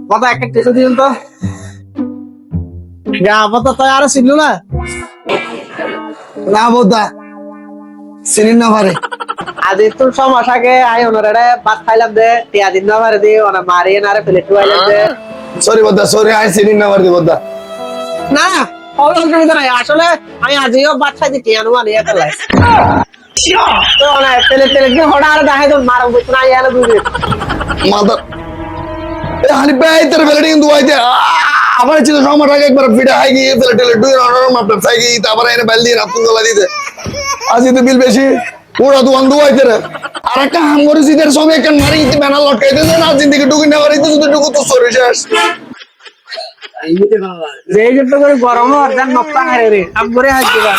বাবা একটা টেসে দিন তো আপাতত তাই আর ছিল না না বোধা চিনিন না পারে আজ একটু সমস্যা আগে আই ওনারে ভাত খাইলাম দে টিয়া দিন না পারে দি ওনা মারিয়ে না রে প্লেট খাইলাম দে সরি বোধা সরি আই চিনিন না পারে বোধা না অসুবিধা নাই আসলে আমি আজও ভাত খাই দিতে আনো আনি একালাই তো ওনা প্লেট কি হড়া আর দেখাই তো মারো বুঝ না ইয়ালে দুই মাদার এ হালি বাই তোর বেলডি কিন্তু আইতে আবার চিন্তা সময় আগে একবার ভিড়ে হাই গিয়ে ফেলে টেলে দুই রাউন্ড মাপটা চাই গিয়ে তারপরে এনে বেল দিয়ে রাতুন গলা দিতে আজি তো বিল বেশি পুরা তো অন্ধ আইতে রে আর একটা হাম করে সিদের সময় একটা মারি ইতে ব্যানার লটকাইতে দেন আর জিন্দিগি ঢুকি না পারি তো শুধু ঢুকু তো সরে শেষ যে যে তো করে গরম আর জান নকটা হারে রে আম করে হাত দিবা